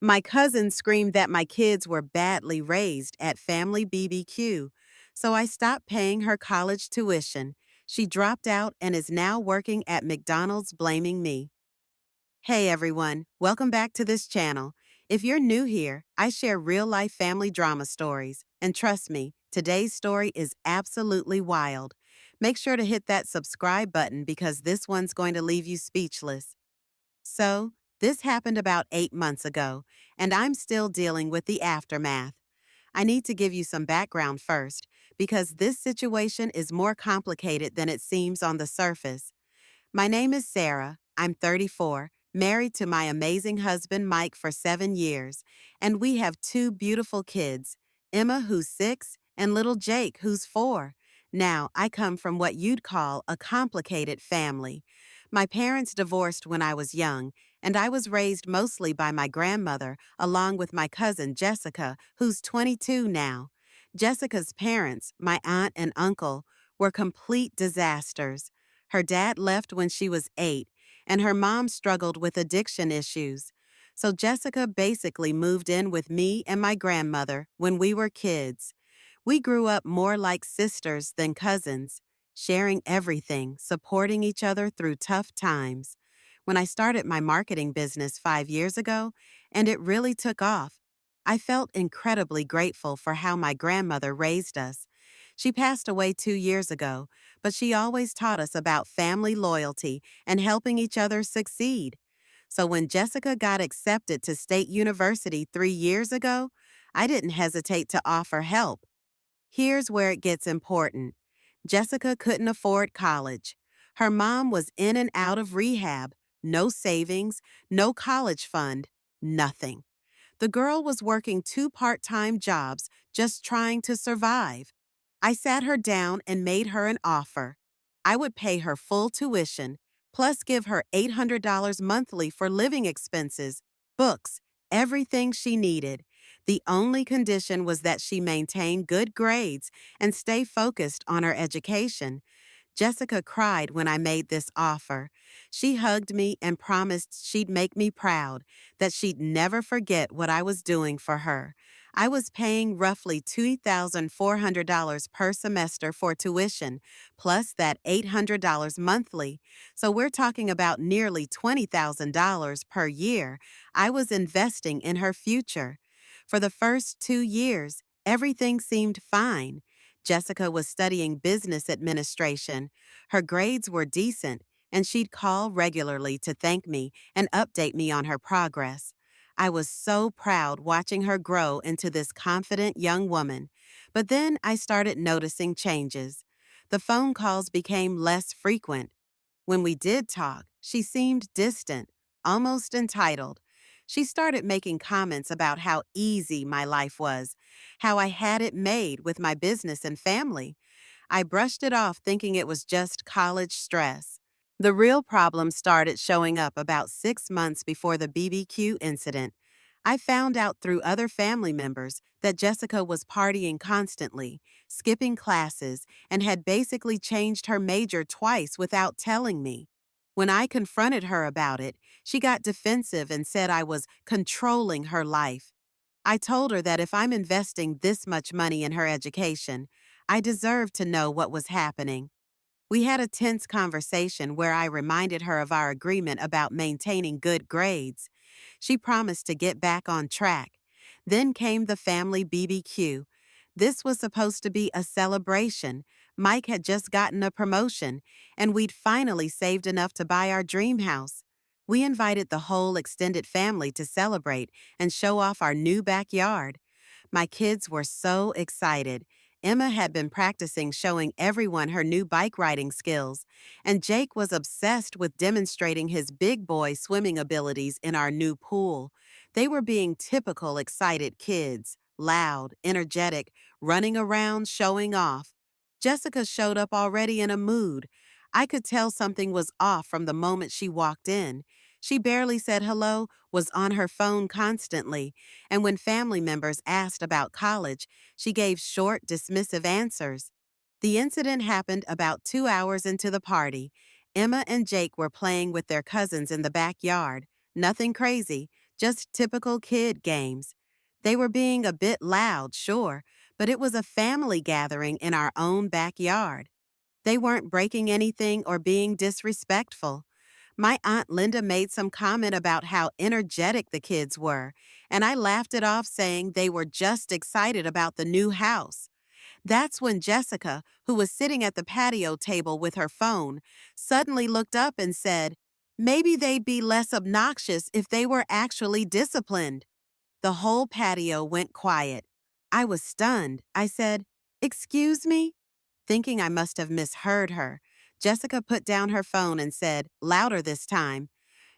My cousin screamed that my kids were badly raised at family BBQ, so I stopped paying her college tuition. She dropped out and is now working at McDonald's blaming me. Hey everyone, welcome back to this channel. If you're new here, I share real-life family drama stories, and trust me, today's story is absolutely wild. Make sure to hit that subscribe button because this one's going to leave you speechless. So, this happened about 8 months ago, and I'm still dealing with the aftermath. I need to give you some background first, because this situation is more complicated than it seems on the surface. My name is Sarah. I'm 34, married to my amazing husband Mike for 7 years, and we have two beautiful kids, Emma, who's 6, and little Jake, who's 4. Now, I come from what you'd call a complicated family. My parents divorced when I was young, and I was raised mostly by my grandmother, along with my cousin Jessica, who's 22 now. Jessica's parents, my aunt and uncle, were complete disasters. Her dad left when she was 8, and her mom struggled with addiction issues. So Jessica basically moved in with me and my grandmother when we were kids. We grew up more like sisters than cousins, sharing everything, supporting each other through tough times. When I started my marketing business 5 years ago, and it really took off, I felt incredibly grateful for how my grandmother raised us. She passed away 2 years ago, but she always taught us about family loyalty and helping each other succeed. So when Jessica got accepted to State University 3 years ago, I didn't hesitate to offer help. Here's where it gets important. Jessica couldn't afford college. Her mom was in and out of rehab, no savings, no college fund, nothing. The girl was working 2 part-time jobs just trying to survive. I sat her down and made her an offer. I would pay her full tuition, plus give her $800 monthly for living expenses, books, everything she needed. The only condition was that she maintain good grades and stay focused on her education. Jessica cried when I made this offer. She hugged me and promised she'd make me proud, that she'd never forget what I was doing for her. I was paying roughly $2,400 per semester for tuition, plus that $800 monthly. So we're talking about nearly $20,000 per year. I was investing in her future. For the first 2 years, everything seemed fine. Jessica was studying business administration. Her grades were decent, and she'd call regularly to thank me and update me on her progress. I was so proud watching her grow into this confident young woman. But then I started noticing changes. The phone calls became less frequent. When we did talk, she seemed distant, almost entitled. She started making comments about how easy my life was, how I had it made with my business and family. I brushed it off thinking it was just college stress. The real problem started showing up about 6 months before the BBQ incident. I found out through other family members that Jessica was partying constantly, skipping classes, and had basically changed her major twice without telling me. When I confronted her about it, she got defensive and said I was controlling her life. I told her that if I'm investing this much money in her education, I deserved to know what was happening. We had a tense conversation where I reminded her of our agreement about maintaining good grades. She promised to get back on track. Then came the family BBQ. This was supposed to be a celebration. Mike had just gotten a promotion, and we'd finally saved enough to buy our dream house. We invited the whole extended family to celebrate and show off our new backyard. My kids were so excited. Emma had been practicing showing everyone her new bike riding skills, and Jake was obsessed with demonstrating his big boy swimming abilities in our new pool. They were being typical excited kids, loud, energetic, running around, showing off. Jessica showed up already in a mood. I could tell something was off from the moment she walked in. She barely said hello, was on her phone constantly, and when family members asked about college, she gave short, dismissive answers. The incident happened about 2 hours into the party. Emma and Jake were playing with their cousins in the backyard. Nothing crazy, Just typical kid games. They were being a bit loud, sure, but it was a family gathering in our own backyard. They weren't breaking anything or being disrespectful. My Aunt Linda made some comment about how energetic the kids were, and I laughed it off saying they were just excited about the new house. That's when Jessica, who was sitting at the patio table with her phone, suddenly looked up and said, "Maybe they'd be less obnoxious if they were actually disciplined." The whole patio went quiet. I was stunned. I said, "Excuse me?" Thinking I must have misheard her. Jessica put down her phone and said, louder this time,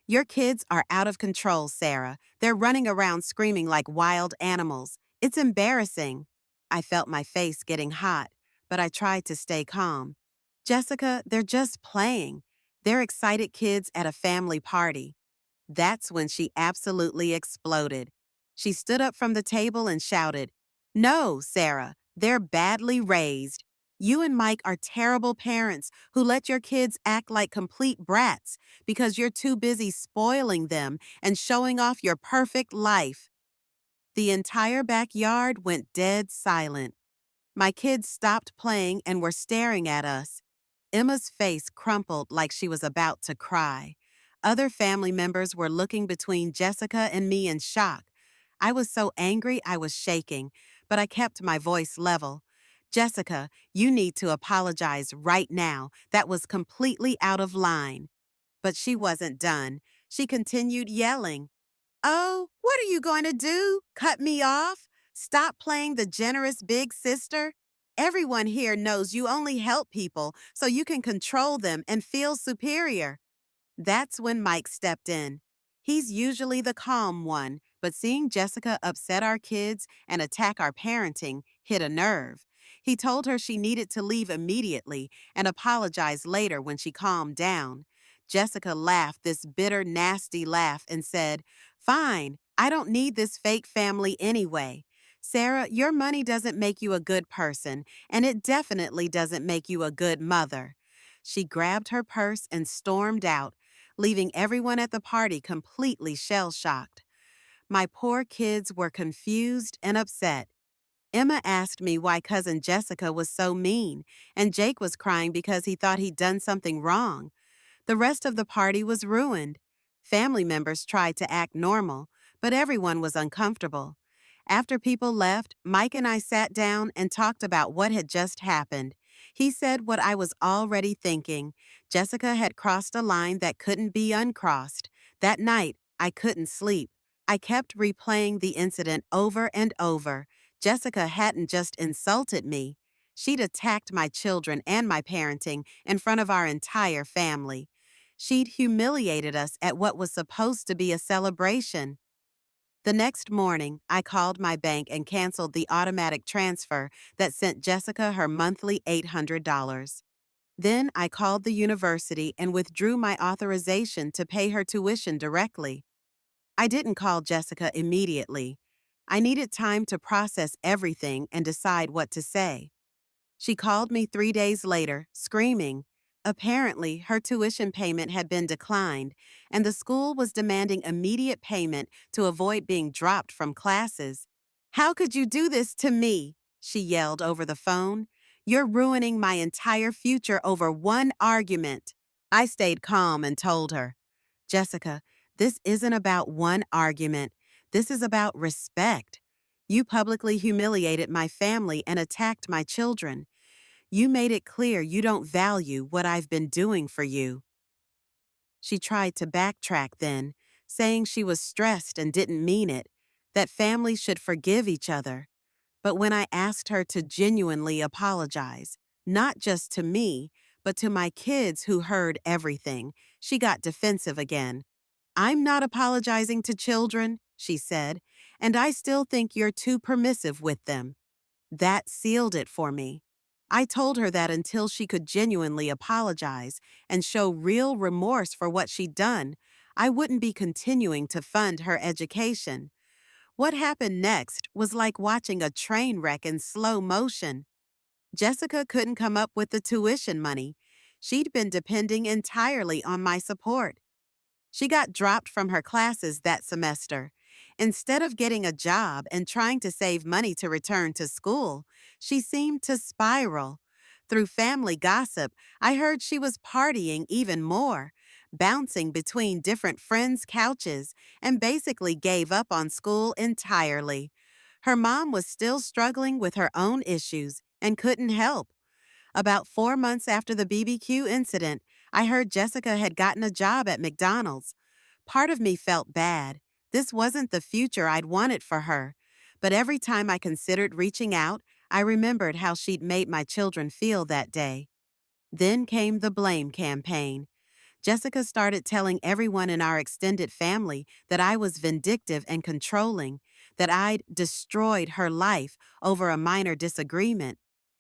"Your kids are out of control, Sarah. They're running around screaming like wild animals. It's embarrassing." I felt my face getting hot, but I tried to stay calm. "Jessica, they're just playing. They're excited kids at a family party." That's when she absolutely exploded. She stood up from the table and shouted, "No, Sarah, they're badly raised. You and Mike are terrible parents who let your kids act like complete brats because you're too busy spoiling them and showing off your perfect life." The entire backyard went dead silent. My kids stopped playing and were staring at us. Emma's face crumpled like she was about to cry. Other family members were looking between Jessica and me in shock. I was so angry I was shaking, but I kept my voice level. "Jessica, you need to apologize right now. That was completely out of line." But she wasn't done. She continued yelling, "Oh, what are you going to do? Cut me off? Stop playing the generous big sister? Everyone here knows you only help people so you can control them and feel superior." That's when Mike stepped in. He's usually the calm one, but seeing Jessica upset our kids and attack our parenting hit a nerve. He told her she needed to leave immediately and apologize later when she calmed down. Jessica laughed this bitter, nasty laugh and said, "Fine, I don't need this fake family anyway. Sarah, your money doesn't make you a good person, and it definitely doesn't make you a good mother." She grabbed her purse and stormed out, leaving everyone at the party completely shell-shocked. My poor kids were confused and upset. Emma asked me why Cousin Jessica was so mean, and Jake was crying because he thought he'd done something wrong. The rest of the party was ruined. Family members tried to act normal, but everyone was uncomfortable. After people left, Mike and I sat down and talked about what had just happened. He said what I was already thinking. Jessica had crossed a line that couldn't be uncrossed. That night, I couldn't sleep. I kept replaying the incident over and over. Jessica hadn't just insulted me. She'd attacked my children and my parenting in front of our entire family. She'd humiliated us at what was supposed to be a celebration. The next morning, I called my bank and canceled the automatic transfer that sent Jessica her monthly $800. Then I called the university and withdrew my authorization to pay her tuition directly. I didn't call Jessica immediately. I needed time to process everything and decide what to say. She called me 3 days later, screaming. Apparently, her tuition payment had been declined, and the school was demanding immediate payment to avoid being dropped from classes. "How could you do this to me?" she yelled over the phone. "You're ruining my entire future over one argument." I stayed calm and told her, "Jessica, this isn't about one argument. This is about respect. You publicly humiliated my family and attacked my children. You made it clear you don't value what I've been doing for you." She tried to backtrack then, saying she was stressed and didn't mean it, that families should forgive each other. But when I asked her to genuinely apologize, not just to me, but to my kids who heard everything, she got defensive again. "I'm not apologizing to children," she said, "and I still think you're too permissive with them." That sealed it for me. I told her that until she could genuinely apologize and show real remorse for what she'd done, I wouldn't be continuing to fund her education. What happened next was like watching a train wreck in slow motion. Jessica couldn't come up with the tuition money. She'd been depending entirely on my support. She got dropped from her classes that semester, Instead of getting a job and trying to save money to return to school, she seemed to spiral. Through family gossip, I heard she was partying even more, bouncing between different friends' couches, and basically gave up on school entirely. Her mom was still struggling with her own issues and couldn't help. About 4 months after the BBQ incident, I heard Jessica had gotten a job at McDonald's. Part of me felt bad. This wasn't the future I'd wanted for her. But every time I considered reaching out, I remembered how she'd made my children feel that day. Then came the blame campaign. Jessica started telling everyone in our extended family that I was vindictive and controlling, that I'd destroyed her life over a minor disagreement.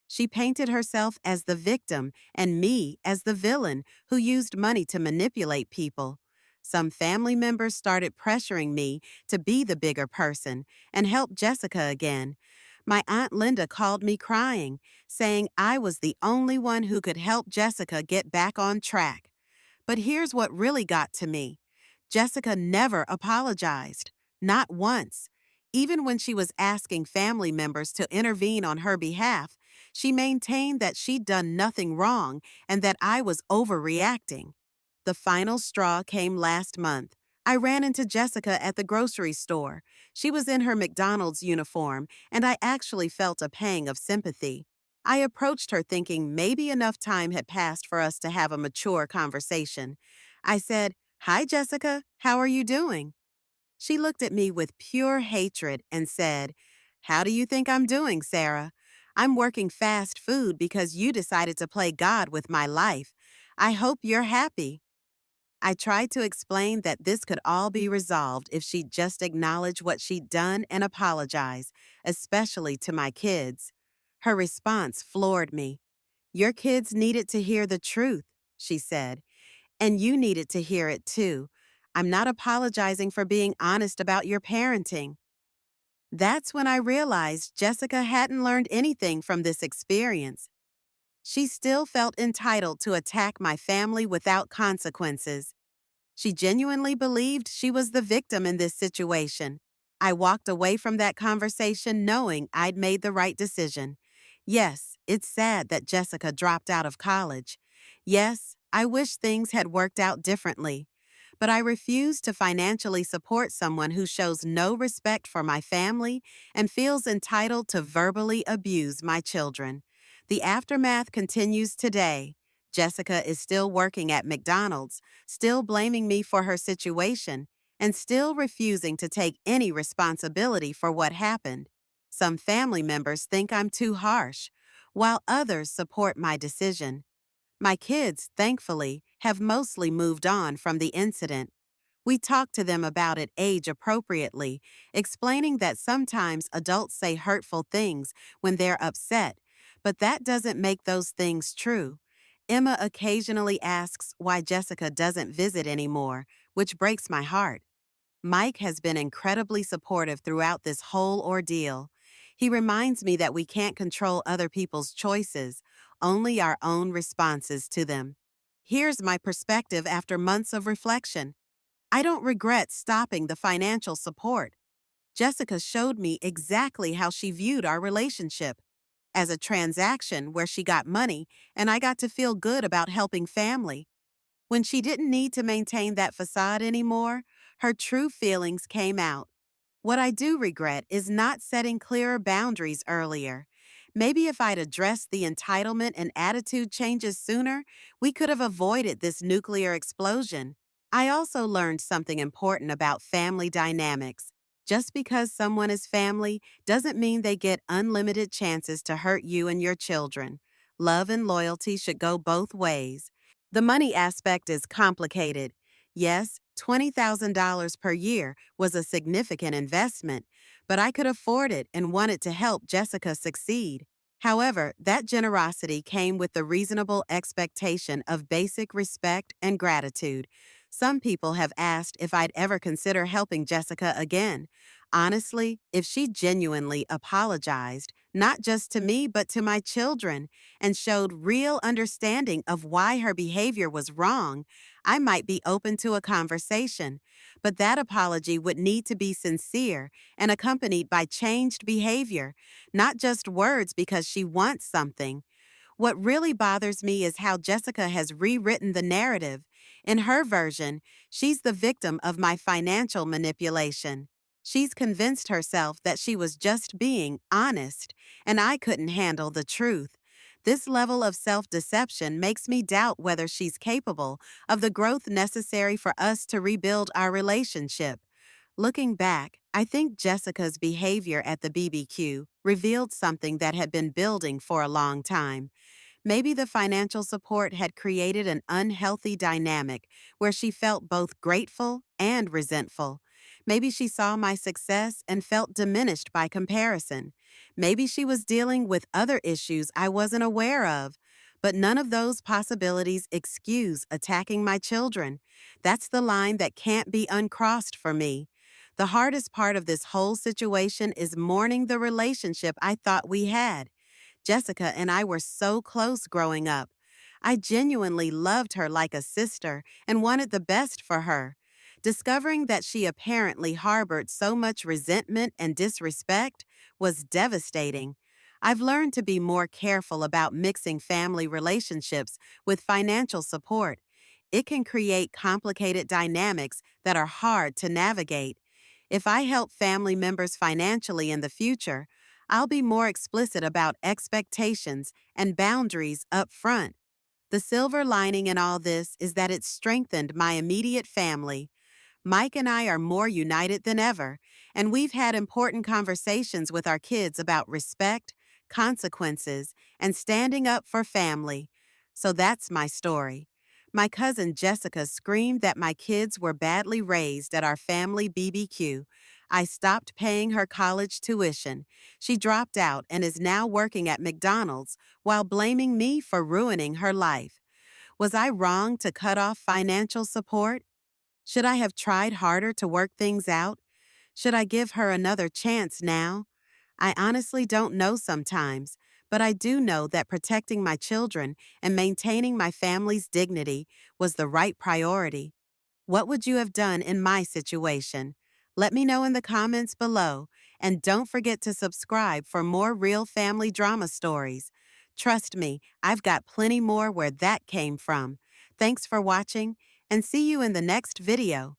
She painted herself as the victim and me as the villain who used money to manipulate people. Some family members started pressuring me to be the bigger person and help Jessica again. My Aunt Linda called me crying, saying I was the only one who could help Jessica get back on track. But here's what really got to me. Jessica never apologized. Not once. Even when she was asking family members to intervene on her behalf, she maintained that she'd done nothing wrong and that I was overreacting. The final straw came last month. I ran into Jessica at the grocery store. She was in her McDonald's uniform, and I actually felt a pang of sympathy. I approached her thinking maybe enough time had passed for us to have a mature conversation. I said, "Hi, Jessica. How are you doing?" She looked at me with pure hatred and said, "How do you think I'm doing, Sarah? I'm working fast food because you decided to play God with my life. I hope you're happy." I tried to explain that this could all be resolved if she'd just acknowledge what she'd done and apologize, especially to my kids. Her response floored me. "Your kids needed to hear the truth," she said, "and you needed to hear it too. I'm not apologizing for being honest about your parenting." That's when I realized Jessica hadn't learned anything from this experience. She still felt entitled to attack my family without consequences. She genuinely believed she was the victim in this situation. I walked away from that conversation knowing I'd made the right decision. Yes, it's sad that Jessica dropped out of college. Yes, I wish things had worked out differently. But I refuse to financially support someone who shows no respect for my family and feels entitled to verbally abuse my children. The aftermath continues today. Jessica is still working at McDonald's, still blaming me for her situation, and still refusing to take any responsibility for what happened. Some family members think I'm too harsh, while others support my decision. My kids, thankfully, have mostly moved on from the incident. We talk to them about it age appropriately, explaining that sometimes adults say hurtful things when they're upset, but that doesn't make those things true. Emma occasionally asks why Jessica doesn't visit anymore, which breaks my heart. Mike has been incredibly supportive throughout this whole ordeal. He reminds me that we can't control other people's choices, only our own responses to them. Here's my perspective after months of reflection. I don't regret stopping the financial support. Jessica showed me exactly how she viewed our relationship as a transaction where she got money and I got to feel good about helping family. When she didn't need to maintain that facade anymore, her true feelings came out. What I do regret is not setting clearer boundaries earlier. Maybe if I'd addressed the entitlement and attitude changes sooner, we could have avoided this nuclear explosion. I also learned something important about family dynamics. Just because someone is family doesn't mean they get unlimited chances to hurt you and your children. Love and loyalty should go both ways. The money aspect is complicated. Yes, $20,000 per year was a significant investment, but I could afford it and wanted to help Jessica succeed. However, that generosity came with the reasonable expectation of basic respect and gratitude. Some people have asked if I'd ever consider helping Jessica again. Honestly, if she genuinely apologized, not just to me but to my children, and showed real understanding of why her behavior was wrong, I might be open to a conversation. But that apology would need to be sincere and accompanied by changed behavior, not just words because she wants something. What really bothers me is how Jessica has rewritten the narrative. In her version, she's the victim of my financial manipulation. She's convinced herself that she was just being honest, and I couldn't handle the truth. This level of self-deception makes me doubt whether she's capable of the growth necessary for us to rebuild our relationship. Looking back, I think Jessica's behavior at the BBQ revealed something that had been building for a long time. Maybe the financial support had created an unhealthy dynamic where she felt both grateful and resentful. Maybe she saw my success and felt diminished by comparison. Maybe she was dealing with other issues I wasn't aware of. But none of those possibilities excuse attacking my children. That's the line that can't be uncrossed for me. The hardest part of this whole situation is mourning the relationship I thought we had. Jessica and I were so close growing up. I genuinely loved her like a sister and wanted the best for her. Discovering that she apparently harbored so much resentment and disrespect was devastating. I've learned to be more careful about mixing family relationships with financial support. It can create complicated dynamics that are hard to navigate. If I help family members financially in the future, I'll be more explicit about expectations and boundaries up front. The silver lining in all this is that it's strengthened my immediate family. Mike and I are more united than ever, and we've had important conversations with our kids about respect, consequences, and standing up for family. So that's my story. My cousin Jessica screamed that my kids were badly raised at our family BBQ. I stopped paying her college tuition. She dropped out and is now working at McDonald's while blaming me for ruining her life. Was I wrong to cut off financial support? Should I have tried harder to work things out? Should I give her another chance now? I honestly don't know sometimes, but I do know that protecting my children and maintaining my family's dignity was the right priority. What would you have done in my situation? Let me know in the comments below, and don't forget to subscribe for more real family drama stories. Trust me, I've got plenty more where that came from. Thanks for watching, and see you in the next video.